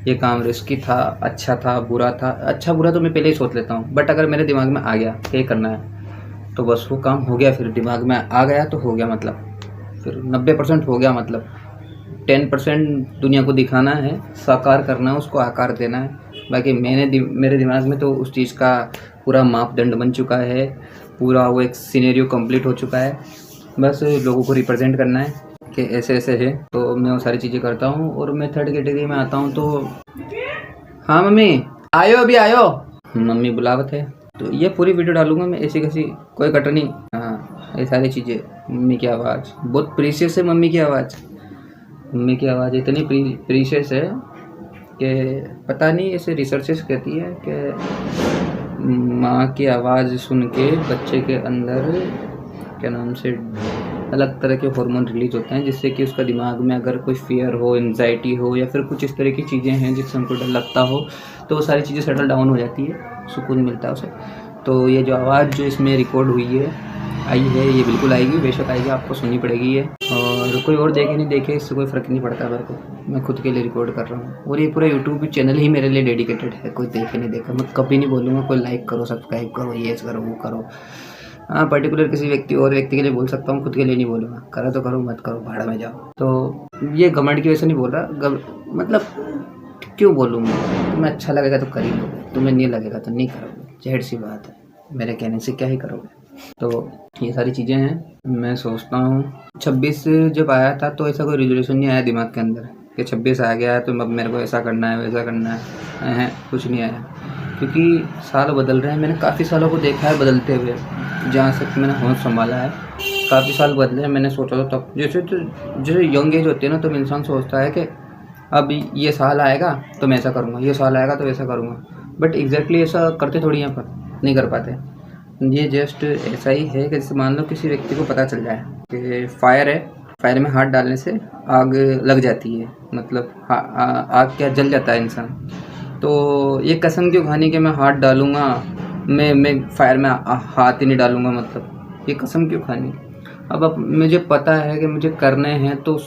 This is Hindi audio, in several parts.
ये काम रिस्की था, अच्छा था, बुरा था। अच्छा बुरा तो मैं पहले ही सोच लेता हूँ, बट अगर मेरे दिमाग में आ गया कि ये करना है तो बस वो काम हो गया। फिर दिमाग में आ गया तो हो गया, मतलब फिर 90% हो गया, मतलब 10% दुनिया को दिखाना है, साकार करना है, उसको आकार देना है। बाकी मेरे दिमाग में तो उस चीज़ का पूरा मापदंड बन चुका है, पूरा वो एक सिनेरियो कंप्लीट हो चुका है। बस लोगों को रिप्रेजेंट करना है कि ऐसे ऐसे है, तो मैं वो सारी चीज़ें करता हूँ। और मैं थर्ड कैटेगरी में आता हूँ तो हाँ मम्मी आयो, अभी आयो, मम्मी बुलावत है। तो ये पूरी वीडियो डालूंगा मैं, ऐसी कैसी कोई कट नहीं। हाँ, ये सारी चीज़ें, मम्मी की आवाज़ बहुत प्रीशियस है। मम्मी की आवाज़ इतनी प्रीशियस है कि पता नहीं, ऐसे रिसर्चेस कहती है कि माँ की आवाज़ सुन के बच्चे के अंदर क्या नाम से अलग तरह के हार्मोन रिलीज होते हैं, जिससे कि उसका दिमाग में अगर कोई फियर हो, एंजाइटी हो, या फिर कुछ इस तरह की चीज़ें हैं जिससे हमको डर लगता हो, तो वो सारी चीज़ें सेटल डाउन हो जाती है, सुकून मिलता है उसे। तो ये जो आवाज़ जो इसमें रिकॉर्ड हुई है, आई है, ये बिल्कुल आएगी, बेशक आएगी, आपको सुननी पड़ेगी ये। और कोई और देखे नहीं देखे, इससे कोई फ़र्क नहीं पड़ता मेरे को। मैं खुद के लिए रिकॉर्ड कर रहा हूँ, और ये पूरा यूट्यूब चैनल ही मेरे लिए डेडिकेटेड है। कोई देखे नहीं देखा, मैं कभी नहीं बोलूँगा कोई लाइक करो, सब्सक्राइब करो, ये करो, वो करो। हाँ, पर्टिकुलर किसी व्यक्ति के लिए बोल सकता हूँ, खुद के लिए नहीं बोलूँगा। करो तो करो, मत करो भाड़ में जाओ। तो ये घमंड की वजह से नहीं बोल रहा, मतलब क्यों बोलूँगा? तुम्हें अच्छा लगेगा तो कर ही लोगे, तुम्हें नहीं लगेगा तो नहीं करोगे, ज़ाहिर सी बात है। मेरे कहने से क्या ही करोगे। तो ये सारी चीज़ें हैं। मैं सोचता हूँ 26 जब आया था तो ऐसा कोई रेजोल्यूशन नहीं आया दिमाग के अंदर कि 26 आ गया है तो अब मेरे को ऐसा करना है, वैसा करना है। कुछ नहीं आया, क्योंकि साल बदल रहे हैं। मैंने काफ़ी सालों को देखा है बदलते हुए, जहाँ तक मैंने होश संभाला है। काफ़ी साल बदले हैं। मैंने सोचा था तब, जैसे यंग एज होती है ना, तो इंसान सोचता है कि अब ये साल आएगा तो मैं ऐसा करूँगा, ये साल आएगा तो वैसा करूँगा। बट एग्जैक्टली ऐसा करते थोड़ी यहाँ पर नहीं कर पाते। ये जस्ट ऐसा ही है कि जैसे मान लो किसी व्यक्ति को पता चल जाए कि फायर है, फायर में हाथ डालने से आग लग जाती है, मतलब आग क्या जल जाता है इंसान। तो ये कसम क्यों खानी कि मैं हाथ डालूँगा, मैं फायर में हाथ ही नहीं डालूँगा, मतलब ये कसम क्यों खानी। अब मुझे पता है कि मुझे करने हैं, तो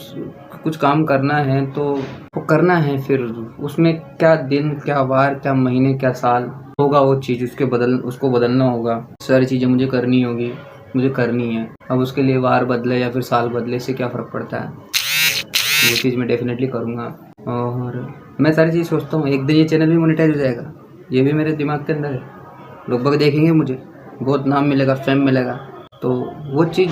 कुछ काम करना है तो वो करना है। फिर उसमें क्या दिन, क्या वार, क्या महीने, क्या साल होगा, वो चीज़ उसको बदलना होगा। सारी चीज़ें मुझे करनी होगी, मुझे करनी है। अब उसके लिए वार बदले या फिर साल बदले से क्या फ़र्क पड़ता है, वो चीज़ मैं डेफिनेटली करूँगा। और मैं सारी चीज़ सोचता हूँ एक दिन ये चैनल भी मोनेटाइज हो जाएगा, ये भी मेरे दिमाग के अंदर है। लोग बाग देखेंगे मुझे, बहुत नाम मिलेगा, फेम मिलेगा, तो वो चीज़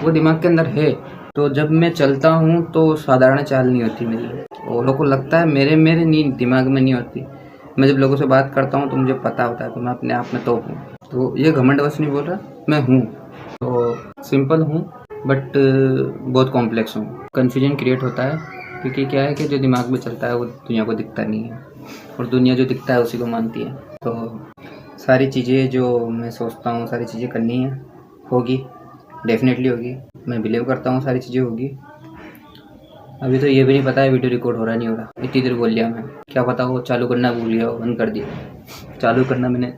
वो दिमाग के अंदर है। तो जब मैं चलता हूँ तो साधारण चाल नहीं होती मेरी, और लोगों को लगता है मेरे नहीं, दिमाग में नहीं होती। मैं जब लोगों से बात करता हूँ तो मुझे पता होता है, तो मैं अपने आप में तो हूँ। तो ये घमंड बस नहीं बोल रहा, मैं हूँ। तो सिंपल हूँ, बट बहुत कॉम्प्लेक्स हूँ। कन्फ्यूजन क्रिएट होता है, क्योंकि क्या है कि जो दिमाग में चलता है वो दुनिया को दिखता नहीं है, और दुनिया जो दिखता है उसी को मानती है। तो सारी चीज़ें जो मैं सोचता हूँ, सारी चीज़ें करनी है, होगी, डेफिनेटली होगी। मैं बिलीव करता हूँ सारी चीज़ें होगी। अभी तो ये भी नहीं पता है वीडियो रिकॉर्ड हो रहा नहीं हो रहा, इतनी देर बोल लिया मैं, क्या पता हो चालू करना भूल गया हो, बंद कर दिया। चालू करना मैंने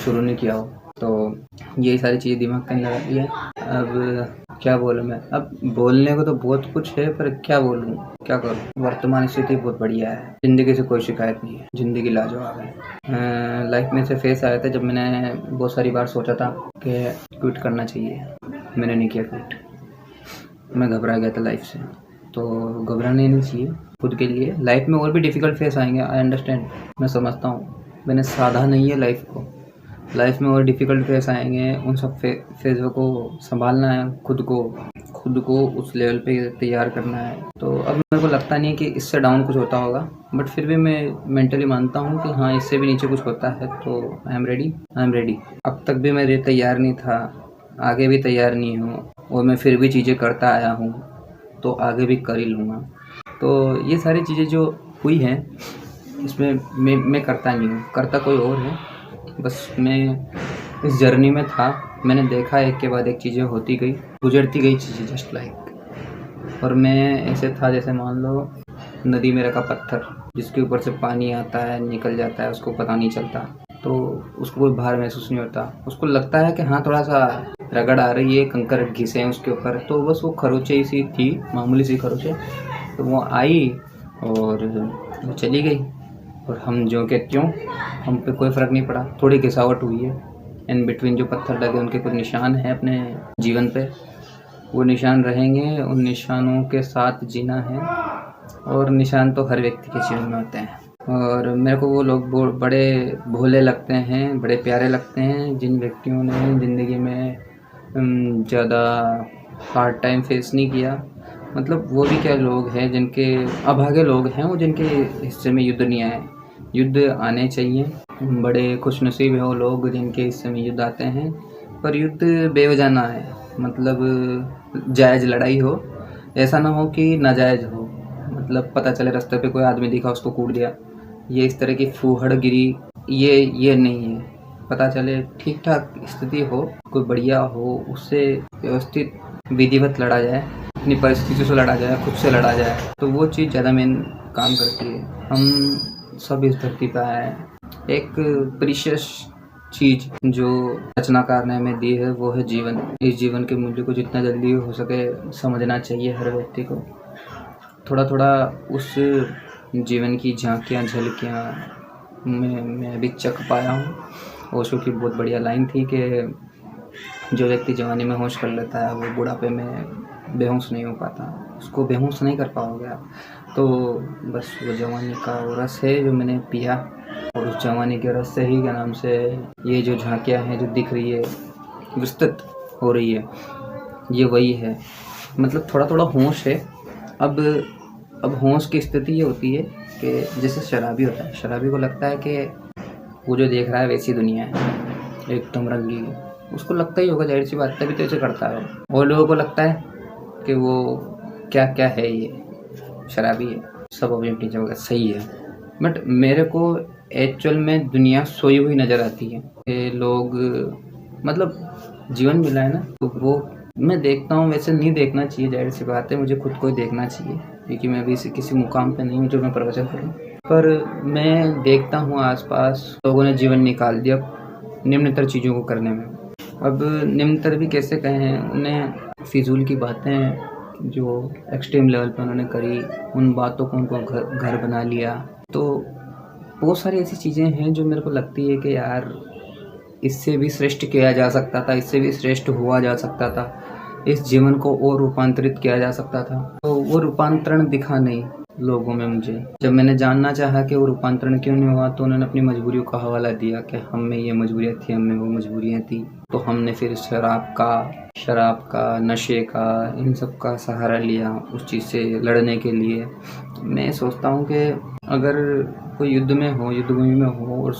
शुरू नहीं किया हो। तो यही सारी चीज़ें दिमाग के अंदर आती है। अब क्या बोलूँ मैं, अब बोलने को तो बहुत कुछ है, पर क्या बोलूँ, क्या करूँ। वर्तमान स्थिति बहुत बढ़िया है, ज़िंदगी से कोई शिकायत नहीं है, ज़िंदगी लाजवाब है। लाइफ में से फेस आया था जब मैंने बहुत सारी बार सोचा था कि क्विट करना चाहिए, मैंने नहीं किया क्विट। मैं घबरा गया था लाइफ से, तो घबराने नहीं चाहिए खुद के लिए। लाइफ में और भी डिफ़िकल्ट फेस आएंगे, आई अंडरस्टैंड, मैं समझता हूँ। मैंने साधा नहीं है लाइफ को, लाइफ में और डिफ़िकल्ट फेस आएंगे, उन सब फेज़ों को संभालना है, खुद को उस लेवल पे तैयार करना है। तो अब मेरे को लगता नहीं है कि इससे डाउन कुछ होता होगा, बट फिर भी मैं मेंटली मानता हूँ कि हाँ, इससे भी नीचे कुछ होता है। तो आई एम रेडी। अब तक भी मैं तैयार नहीं था, आगे भी तैयार नहीं हूँ, और मैं फिर भी चीज़ें करता आया हूँ, तो आगे भी कर ही लूँगा। तो ये सारी चीज़ें जो हुई हैं, इसमें मैं करता नहीं हूँ, करता कोई और है। बस मैं इस जर्नी में था, मैंने देखा एक के बाद एक चीज़ें होती गई, गुजरती गई चीज़ें, जस्ट लाइक। और मैं ऐसे था जैसे मान लो नदी में रखा पत्थर, जिसके ऊपर से पानी आता है, निकल जाता है, उसको पता नहीं चलता, तो उसको कोई भार महसूस नहीं होता। उसको लगता है कि हाँ, थोड़ा सा रगड़ आ रही है, कंकर घिसे हैं उसके ऊपर, तो बस वो खरोंचे सी थी, मामूली सी खरोंचे, तो वो आई और वो चली गई। और हम जो के त्यों, हम पे कोई फ़र्क नहीं पड़ा। थोड़ी घिसावट हुई है, इन बिटवीन जो पत्थर लगे उनके कुछ निशान हैं अपने जीवन पे, वो निशान रहेंगे, उन निशानों के साथ जीना है। और निशान तो हर व्यक्ति के जीवन में होते हैं। और मेरे को वो लोग बड़े भोले लगते हैं, बड़े प्यारे लगते हैं, जिन व्यक्तियों ने ज़िंदगी में ज़्यादा हार्ड टाइम फेस नहीं किया। मतलब वो भी क्या लोग हैं जिनके अभागे लोग हैं, वो जिनके हिस्से में युद्ध नहीं आए। युद्ध आने चाहिए, बड़े खुशनसीब हैं वो लोग जिनके हिस्से में युद्ध आते हैं। पर युद्ध बेवजह ना आए, मतलब जायज़ लड़ाई हो, ऐसा ना हो कि नाजायज़ हो। मतलब पता चले रास्ते पे कोई आदमी दिखा, उसको कूट दिया, ये इस तरह की फूहड़गिरी ये नहीं है। पता चले ठीक ठाक स्थिति हो, कोई बढ़िया हो, उससे व्यवस्थित विधिवत लड़ा जाए, अपनी परिस्थितियों से लड़ा जाए, खुद से लड़ा जाए, तो वो चीज़ ज़्यादा मेन काम करती है। हम सब इस धरती पर आए हैं, एक प्रीशियस चीज़ जो रचनाकार ने हमें दी है वो है जीवन। इस जीवन के मूल्य को जितना जल्दी हो सके समझना चाहिए हर व्यक्ति को। थोड़ा थोड़ा उस जीवन की झांकियाँ झलकियाँ मैं भी चख पाया हूँ। ओशो की बहुत बढ़िया लाइन थी कि जो व्यक्ति जवानी में होश कर लेता है वो बुढ़ापे में बेहोश नहीं हो पाता। उसको बेहोश नहीं कर पाओगे आप। तो बस वो जवानी का वो रस है जो मैंने पिया, और उस जवानी के रस से ही क्या नाम से ये जो झांकियाँ हैं जो दिख रही है, विस्तृत हो रही है, ये वही है। मतलब थोड़ा थोड़ा होश है। अब होश की स्थिति ये होती है कि जैसे शराबी होता है, शराबी को लगता है कि वो जो देख रहा है वैसी दुनिया है, एकदम रंगीन। उसको लगता ही होगा, जाहिर सी बात है, तभी तो ऐसे करता है। और लोगों को लगता है कि वो क्या क्या है, ये शराबी है, सब अपनी अपनी जगह सही है। बट मेरे को एक्चुअल में दुनिया सोई हुई नज़र आती है कि लोग, मतलब जीवन मिला है ना, तो वो मैं देखता हूँ। वैसे नहीं देखना चाहिए, जाहिर सी बात है, मुझे खुद को ही देखना चाहिए, क्योंकि मैं अभी किसी मुकाम पे नहीं हूँ जो मैं प्रवचन करूँ। पर मैं देखता हूँ आसपास लोगों ने जीवन निकाल दिया निम्नतर चीज़ों को करने में। अब निम्नतर भी कैसे कहें, उन्हें फिजूल की बातें जो एक्सट्रीम लेवल पे उन्होंने करी, उन बातों को उनको घर बना लिया। तो बहुत सारी ऐसी चीज़ें हैं जो मेरे को लगती है कि यार इससे भी श्रेष्ठ किया जा सकता था, इससे भी श्रेष्ठ हुआ जा सकता था, इस जीवन को और रूपांतरित किया जा सकता था। तो वो रूपांतरण दिखा नहीं लोगों में मुझे। जब मैंने जानना चाहा कि वो रूपांतरण क्यों नहीं हुआ, तो उन्होंने अपनी मजबूरियों का हवाला दिया कि हम में ये मजबूरियाँ थी, हम में वो मजबूरियाँ थी। तो हमने फिर शराब का, नशे का, इन सब का सहारा लिया उस चीज़ से लड़ने के लिए। मैं सोचता हूँ कि अगर कोई युद्ध में हो, युद्ध भूमि में हो, और